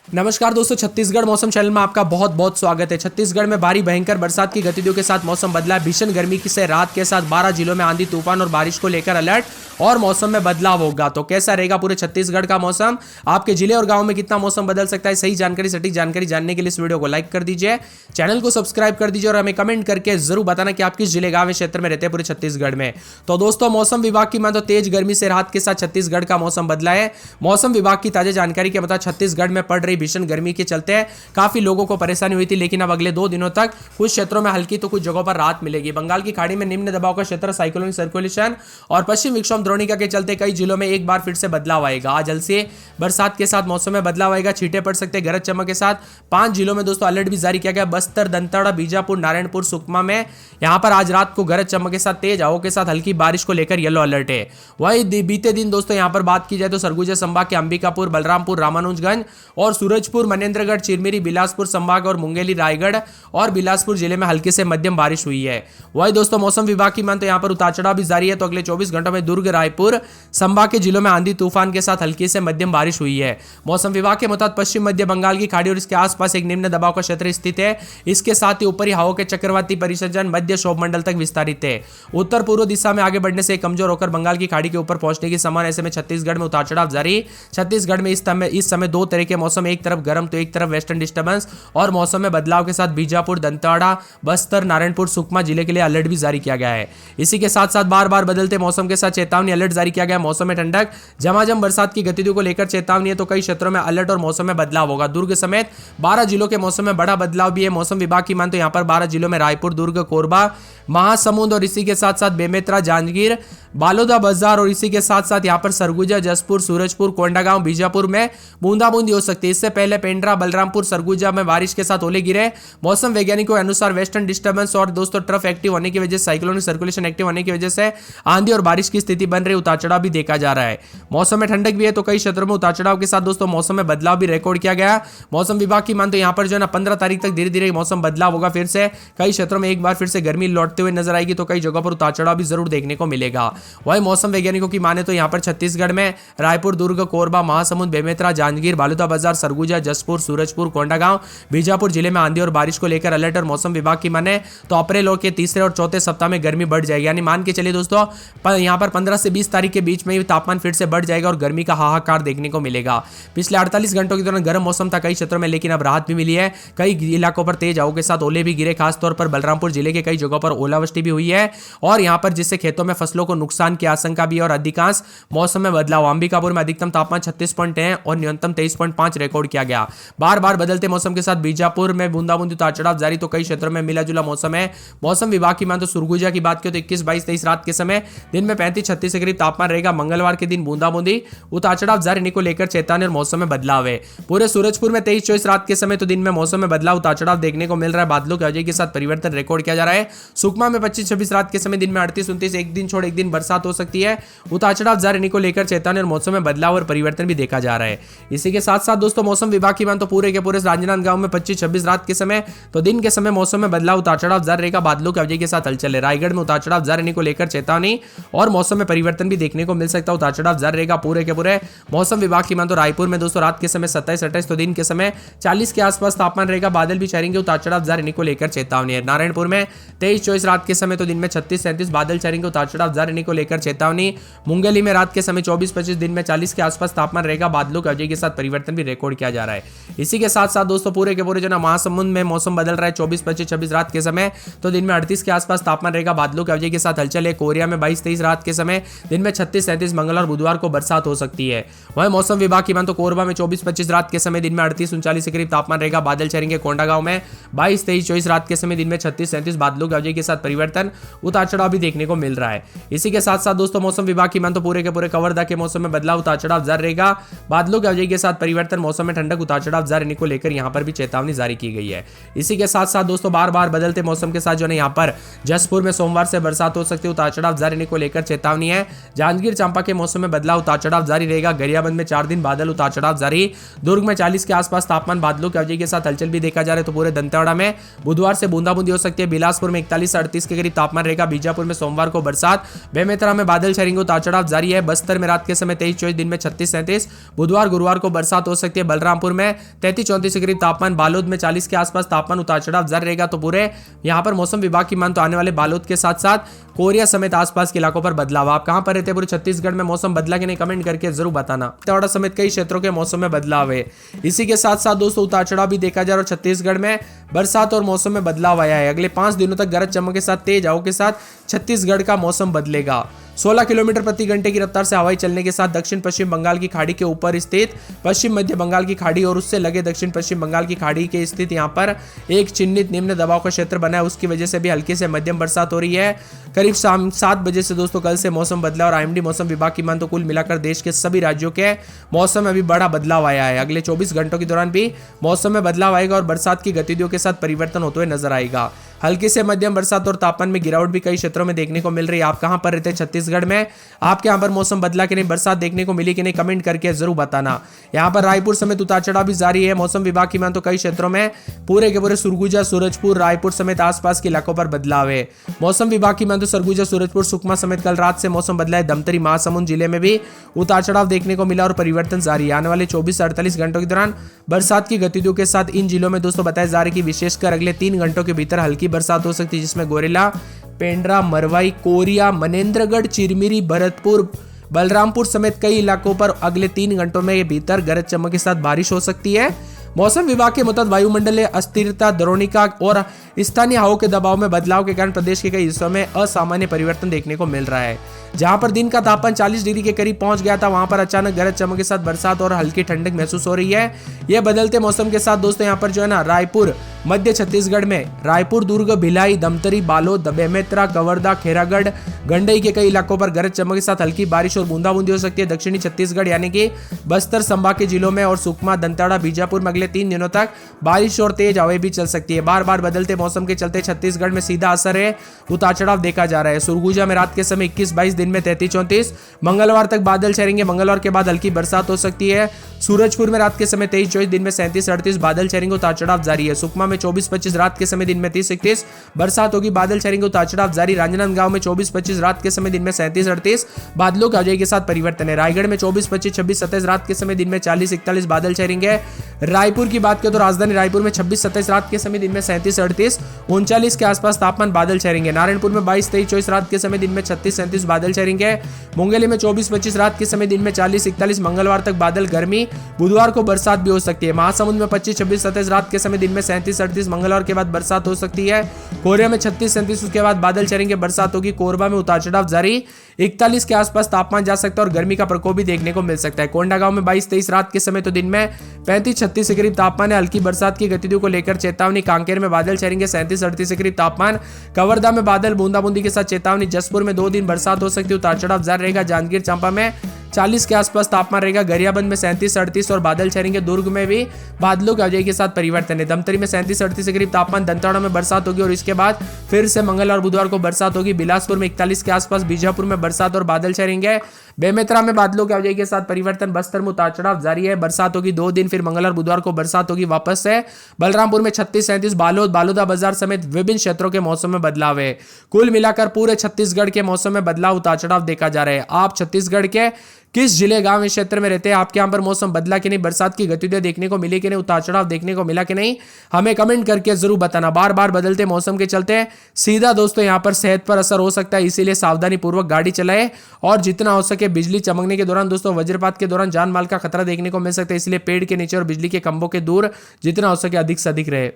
नमस्कार दोस्तों, छत्तीसगढ़ मौसम चैनल में आपका बहुत बहुत स्वागत है। छत्तीसगढ़ में भारी भयंकर बरसात की गतिविधियों के साथ मौसम बदला है। भीषण गर्मी से रात के साथ 12 जिलों में आंधी तूफान और बारिश को लेकर अलर्ट और मौसम में बदलाव होगा। तो कैसा रहेगा पूरे छत्तीसगढ़ का मौसम, आपके जिले और गांव में कितना मौसम बदल सकता है, सही जानकारी सटीक जानकारी जानने के लिए इस वीडियो को लाइक कर दीजिए, चैनल को सब्सक्राइब कर दीजिए और हमें कमेंट करके जरूर बताना कि आप किस जिले गांव क्षेत्र में रहते हैं पूरे छत्तीसगढ़ में। तो दोस्तों, मौसम विभाग की माने तो तेज गर्मी से राहत के साथ छत्तीसगढ़ का मौसम बदला है। मौसम विभाग की ताजा जानकारी के मुताबिक छत्तीसगढ़ में पड़ रही भीषण गर्मी के चलते काफी लोगों को परेशानी हुई थी, लेकिन अब अगले 2 दिनों तक कुछ क्षेत्रों में हल्की तो कुछ जगहों पर राहत मिलेगी। बंगाल की खाड़ी में निम्न दबाव का क्षेत्र साइक्लोनिक सर्कुलेशन और पश्चिम विक्षोभ द्रोणिका के चलते कई जिलों में एक बार फिर से बदलाव आएगा। आज हल्की बरसात के साथ मौसम में बदलाव आएगा, छींटे पड़ सकते हैं गरज चमक के साथ। 5 जिलों में दोस्तों अलर्ट भी जारी किया गया। बस्तर, दंतेवाड़ा, बीजापुर, नारायणपुर, सुकमा में यहां पर आज रात को गरज चमक के साथ तेज हवाओं के साथ हल्की बारिश को लेकर येलो अलर्ट है। वही बीते दिन दोस्तों यहां पर बात की जाए तो सरगुजा संभाग के अंबिकापुर, बलरामपुर, रामानुजगंज और सूरजपुर, मनेन्द्रगढ़, चिरमिरी, बिलासपुर संभाग और मुंगेली, रायगढ़ और बिलासपुर जिले में हल्की से मध्यम बारिश हुई है। वही दोस्तों मौसम विभाग की मान तो यहां पर उतार चढ़ाव भी जारी है। तो अगले 24 घंटों में दुर्ग, रायपुर संभाग के जिलों में आंधी तूफान के साथ हल्की से मध्यम बारिश हुई है। मौसम विभाग के मुताबिक पश्चिम मध्य बंगाल की खाड़ी और इसके आसपास एक निम्न दबाव का क्षेत्र स्थित है। इसके साथ ही ऊपरी हवाओं के चक्रवाती परिसंचरण मध्य क्षोभ मंडल तक विस्तारित है। उत्तर पूर्व दिशा में आगे बढ़ने से कमजोर होकर बंगाल की खाड़ी के ऊपर पहुंचने की समान। ऐसे में छत्तीसगढ़ में उतार चढ़ाव जारी। छत्तीसगढ़ में इस समय 2 तरह के मौसम, एक तरफ गर्म तो एक तरफ वेस्टर्न डिस्टर्बेंस और मौसम में बदलाव के साथ बीजापुर, दंतेवाड़ा, बस्तर, नारायणपुर, सुकमा जिले के लिए अलर्ट भी जारी किया गया है। इसी के साथ साथ बार बार बदलते मौसम के साथ चेतावनी अलर्ट जारी किया गया। मौसम में ठंडक, झमाझम बरसात की गतिविधियों को लेकर चेतावनी है। तो कई क्षेत्रों में अलर्ट और मौसम में बदलाव होगा। दुर्ग समेत 12 जिलों के मौसम में बड़ा बदलाव भी है। मौसम विभाग की मान तो यहां पर 12 जिलों में रायपुर, दुर्ग, कोरबा, महासमुंद और इसी के साथ साथ बेमेतरा, जांजगीर, बालोदा बाजार और इसी के साथ साथ यहां पर सरगुजा, जसपुर, सूरजपुर, कोंडागांव, बीजापुर में बूंदाबूंदी हो सकती है। इससे पहले पेंड्रा, बलरामपुर, सरगुजा में बारिश के साथ ओले गिरे। मौसम वैज्ञानिकों के अनुसार वेस्टर्न डिस्टर्बेंस और दोस्तों ट्रफ एक्टिव होने की वजह से, साइक्लोनिक सर्कुलेशन एक्टिव होने की वजह से आंधी और बारिश की स्थिति बन रही, उतार चढ़ाव भी देखा जा रहा है। मौसम में ठंडक भी है तो कई क्षेत्रों में उतार चढ़ाव के साथ दोस्तों मौसम में बदलाव भी रिकॉर्ड किया गया। मौसम विभाग की मान तो यहां पर जो है ना 15 तारीख तक धीरे धीरे मौसम बदलाव होगा। फिर से कई क्षेत्रों में एक बार फिर से गर्मी लौटते हुए नजर आएगी। तो कई जगहों पर उतार चढ़ाव भी जरूर देखने को मिलेगा। वही मौसम वैज्ञानिकों की माने तो यहां पर छत्तीसगढ़ में रायपुर, दुर्ग, कोरबा, महासमुंद, बेमेतरा, जांजगीर, बालोदा बाजार, सरगुजा, जसपुर, सूरजपुर, कोंडागांव, बीजापुर जिले में आंधी और बारिश को लेकर अलर्ट। और मौसम विभाग की माने तो अप्रैल के तीसरे और चौथे सप्ताह में गर्मी बढ़ जाएगी। यानी मान के चलिए दोस्तों यहां पर 15 से 20 तारीख के बीच में तापमान फिर से बढ़ जाएगा और गर्मी का हाहाकार देखने को मिलेगा। पिछले 48 घंटों के दौरान गर्म मौसम था कई क्षेत्रों में, लेकिन अब राहत भी मिली है। कई इलाकों पर तेज हवाओं के साथ ओले भी गिरे। खासतौर पर बलरामपुर जिले के कई जगहों पर ओलावृष्टि भी हुई है और यहां पर जिससे खेतों में फसलों को नुकसान की आशंका भी है। और अधिकांश मौसम में बदलाव। अंबिकापुर में अधिकतम तापमान 36.1 और न्यूनतम 23.5 रिकॉर्ड किया गया। बार बार बदलते मौसम के साथ बीजापुर में बूंदाबूंदी उतार चढ़ाव जारी। तो कई क्षेत्रों में मिला जुला मौसम है। मौसम विभाग की मान तो सुरगुजा की बात करें तो 21, 22, 23 रात के समय दिन में 35-36 के करीब तापमान रहेगा। मंगलवार के दिन बूंदाबूंदी उतार चढ़ाव जारी को लेकर चेतावनी और मौसम में बदलाव है। पूरे सूरजपुर में 23-24 रात के समय तो दिन में मौसम में बदलाव उतार चढ़ाव देखने को मिल रहा है। बादलों की वजह के साथ परिवर्तन रिकॉर्ड किया जा रहा है। सुकमा में 25-26 रात के समय दिन में 38-29 एक दिन छोड़ एक दिन बरसात हो सकती है। उतार चढ़ाव जारी को लेकर चेतावनी और मौसम में बदलाव और परिवर्तन भी देखा जा रहा है। इसी के साथ साथ दोस्तों मौसम विभाग की मान तो पूरे के पूरे राजनांदगांव में 25-26 रात के समय तो दिन के समय मौसम में बदलाव उतार चढ़ाव जारी रहेगा। बादलों की वजह के साथ हलचल है। रायगढ़ में उतार चढ़ाव जारी को लेकर चेतावनी और मौसम में परिवर्तन भी देखने को मिल सकता है। उतार चढ़ाव जारी रहेगा पूरे के पूरे मौसम विभाग की मान तो रायपुर में दोस्तों रात के समय 27-28 तो दिन के समय 40 के आसपास तापमान रहेगा। बादल भी छाएंगे। उतार चढ़ाव जारी को लेकर चेतावनी है। नारायणपुर में 23-24 रात के समय तो दिन में 36-37 बादल छाएंगे। उतार चढ़ाव जारी को लेकर चेतावनी। मुंगेली में रात के समय 24-25 दिन में 40 के आसपास तापमान रहेगा। बादलों की वजह के साथ परिवर्तन भी रिकॉर्ड किया जा रहा है। इसी के साथ साथ दोस्तों पूरे के पूरे जो ना महासमुंद में मौसम बदल रहा है। 24-25-26 रात के समय तो दिन में 38 के आसपास तापमान रहेगा। बादलों की वजह के साथ हलचल है। कोरिया में 22-23 रात के समय दिन में 36-37 मंगलवार बुधवार को बरसात हो सकती है। वहीं मौसम विभाग की मान तो कोरबा में 24-25 रात के समय दिन में 38-39 के करीब तापमान रहेगा। बादल छाएंगे। कोंडागांव में 22-23-24 रात के समय दिन में 36-37 बादलों की वजह के साथ परिवर्तन उतार चढ़ाव भी देखने को मिल रहा है। इसी के साथ साथ दोस्तों मौसम विभाग की मान तो पूरे के पूरे कवर्धा के मौसम में बदलाव उतार चढ़ाव जारी रहेगा। बादलों की वजह के साथ परिवर्तन मौसम में ठंडक उतार चढ़ाव जारी को लेकर यहां पर भी चेतावनी जारी की गई है। इसी के साथ साथ दोस्तों बार बार बदलते मौसम के साथ जो है यहां पर जसपुर में सोमवार से बरसात हो सकती है। उतार चढ़ाव जारी को लेकर चेतावनी है। है। जांजगीर चांपा के मौसम में बदलाव, उतार चढ़ाव जारी रहेगा। गरियाबंद में 4 दिन बादल, उतार चढ़ाव जारी। दुर्ग में 40 के आसपास तापमान, बादलों की अवधि के साथ हलचल भी देखा जा रहा है। तो पूरे दंतेवाड़ा में बुधवार से बूंदाबूंदी हो सकती है। बिलासपुर में 41 से 38 के करीब तापमान रहेगा। बीजापुर में सोमवार को बरसात। बेमेतरा में बादल छाएंगे, उतार चढ़ाव जारी है। बस्तर में रात के समय 23-24, दिन में 36-37। बुधवार गुरुवार को बरसात हो सकती है। बलरामपुर में 33-34 के करीब तापमान। बालोद में 40 के आसपास तापमान, उतार चढ़ाव जारी रहेगा। तो पूरे यहाँ पर मौसम विभाग की मान तो आने वाले बालोद के साथ साथ कोरिया समेत आसपास के इलाकों पर बदलाव। आप कहां पर रहते हैं? पूरे छत्तीसगढ़ में मौसम बदला कि नहीं, कमेंट करके जरूर बताना। दंतेवाड़ा समेत कई क्षेत्रों के मौसम में बदलाव है। इसी के साथ साथ दोस्तों उतार चढ़ाव भी देखा जा रहा है। छत्तीसगढ़ में बरसात और मौसम में बदलाव आया है। अगले 5 दिनों तक गरज चमक के साथ तेज हवाओं के साथ छत्तीसगढ़ का मौसम बदलेगा। 16 किलोमीटर प्रति घंटे की रफ्तार से हवाएं चलने के साथ दक्षिण पश्चिम बंगाल की खाड़ी के ऊपर स्थित पश्चिम मध्य बंगाल की खाड़ी और उससे लगे दक्षिण पश्चिम बंगाल की खाड़ी के स्थित यहाँ पर एक चिन्हित निम्न दबाव का क्षेत्र बना है। उसकी वजह से भी हल्की से मध्यम बरसात हो रही है। करीब शाम 7 बजे से दोस्तों कल से मौसम बदला और आईएमडी मौसम विभाग की मान तो कुल मिलाकर देश के सभी राज्यों के मौसम में अभी बड़ा बदलाव आया है। अगले 24 घंटों के दौरान भी मौसम में बदलाव आएगा और बरसात की गतिविधियों के साथ परिवर्तन होते हुए नजर आएगा। हल्की से मध्यम बरसात और तापमान में गिरावट भी कई क्षेत्रों में देखने को मिल रही है। आप कहां पर रहते हैं छत्तीसगढ़ में? आपके यहाँ पर मौसम बदला कि नहीं, बरसात देखने को मिली कि नहीं, कमेंट करके जरूर बताना। यहाँ पर रायपुर समेत उतार चढ़ाव भी जारी है। मौसम विभाग की मान तो कई क्षेत्रों में पूरे के पूरे सरगुजा, सूरजपुर, रायपुर समेत आसपास के इलाकों पर बदलाव है। मौसम विभाग की मान तो सरगुजा, सूरजपुर, सुकमा समेत कल रात से मौसम बदला है। धमतरी, महासमुंद जिले में भी उतार चढ़ाव देखने को मिला और परिवर्तन जारी है। आने वाले 24 से 48 घंटों के दौरान बरसात की गतिविधियों के साथ इन जिलों में दोस्तों बताया जा रहा है कि विशेषकर अगले 3 घंटों के भीतर हल्की बरसात हो सकती है, जिसमें गोरेला, पेंड्रा, मरवाई, कोरिया, मनेन्द्रगढ़, चिरमिरी, भरतपुर, बलरामपुर समेत कई इलाकों पर अगले 3 घंटों में भीतर गरज चमक के साथ बारिश हो सकती है। मौसम विभाग के मुताबिक वायुमंडलीय अस्थिरता, द्रोणिका और स्थानीय हवाओं के दबाव में बदलाव के कारण प्रदेश के कई हिस्सों में असामान्य परिवर्तन देखने को मिल रहा है। जहां पर दिन का तापमान 40 डिग्री के करीब पहुंच गया था, वहां पर अचानक गरज चमक के साथ बरसात और हल्की ठंडक महसूस हो रही है। यह बदलते मौसम के साथ दोस्तों यहाँ पर जो है ना, रायपुर, मध्य छत्तीसगढ़ में रायपुर, दुर्ग, भिलाई, धमतरी, बालोद, बेमेतरा, कवर्धा, खेरागढ़, गंडई के कई इलाकों पर गरज चमक के साथ हल्की बारिश और बूंदाबूंदी हो सकती है। दक्षिणी छत्तीसगढ़ यानी कि बस्तर संभाग के जिलों में और सुकमा, दंतेवाड़ा, बीजापुर में अगले 3 दिनों तक बारिश और तेज हवाएं भी चल सकती है। बार बार बदलते मौसम के चलते छत्तीसगढ़ में सीधा असर है, उतार चढ़ाव देखा जा रहा है। सुरगुजा में रात के समय 21-22, दिन में 33-34। मंगलवार तक बादल छाएंगे। मंगलवार के बाद हल्की बरसात हो सकती है। सूरजपुर में रात के समय 23-24, दिन में 37-38 बादल छाएंगे, उतार चढ़ाव जारी है। सुकमा में 24-25, रात के समय दिन में 30-31 बरसात होगी, बादल छाएंगे, उतार चढ़ाव जारी। राजनांदगांव में 24-25, रात के समय दिन में 37-38 बादलों की अवधि के साथ परिवर्तन है। रायगढ़ में 24-25, 26-27 रात के समय दिन में 40-41 बादल छाएंगे। रायपुर की बात करें तो राजधानी रायपुर में 26-27, रात के समय दिन में 37-38 39 के आसपास तापमान, बादल छाएंगे। नारायणपुर में 22-23-24, रात के समय दिन में 36-37 बादल छाएंगे। मुंगेली में 24-25, रात के समय दिन में 40-41 मंगलवार तक बादल, गर्मी। बुधवार को बरसात भी हो सकती है। महासमुंद में 25-26-27, रात के समय दिन में 37-38 मंगलवार के बाद बरसात हो सकती है। कोरिया में 36-37, उसके बाद बादल छाएंगे, बरसात होगी। कोरबा में उतार चढ़ाव जारी, 41 के आसपास तापमान जा सकता है और गर्मी का प्रकोप भी देखने को मिल सकता है। कोंडागांव में 22-23, रात के समय तो दिन में 35-36 के करीब तापमान है। हल्की बरसात की गतिविधियों को लेकर चेतावनी। कांकेर में बादल छाएंगे, 37-38 के करीब तापमान। कवर्धा में बादल, बूंदाबूंदी के साथ चेतावनी। जसपुर में 2 दिन बरसात हो सकती है, उतार चढ़ाव जारी रहेगा। जांजगीर चांपा में 40 के आसपास तापमान रहेगा। गरियाबंद में 37-38 और बादल छाएंगे। दुर्ग में भी बादलों की अवधि के साथ परिवर्तन है। धमतरी में 37-38 के करीब तापमान। दंतेवाड़ा में बरसात होगी और इसके बाद फिर से मंगलवार और बुधवार को बरसात होगी। बिलासपुर में 41 के आसपास, बीजापुर में बरसात और बादल छाएंगे। बेमेतरा में बादलों की अवधि के साथ परिवर्तन। बस्तर में उतार चढ़ाव जारी है, बरसात होगी 2 दिन, फिर मंगलवार बुधवार को बरसात होगी वापस से। बलरामपुर में 36-37, बालोद, बालोदा बाजार समेत विभिन्न क्षेत्रों के मौसम में बदलाव है। कुल मिलाकर पूरे छत्तीसगढ़ के मौसम में बदलाव, उतार चढ़ाव देखा जा रहा है। आप छत्तीसगढ़ के किस जिले, गांव, इस क्षेत्र में रहते हैं? आपके यहाँ पर मौसम बदला कि नहीं, बरसात की गतिविधियां देखने को मिली कि नहीं, उतार चढ़ाव देखने को मिला कि नहीं, हमें कमेंट करके जरूर बताना। बार बार बदलते मौसम के चलते सीधा दोस्तों यहाँ पर सेहत पर असर हो सकता है, इसीलिए सावधानी पूर्वक गाड़ी चलाए और जितना हो सके बिजली चमकने के दौरान दोस्तों, वज्रपात के दौरान जान माल का खतरा देखने को मिल सकता है, इसलिए पेड़ के नीचे और बिजली के खंभों के दूर जितना हो सके अधिक से अधिक रहे।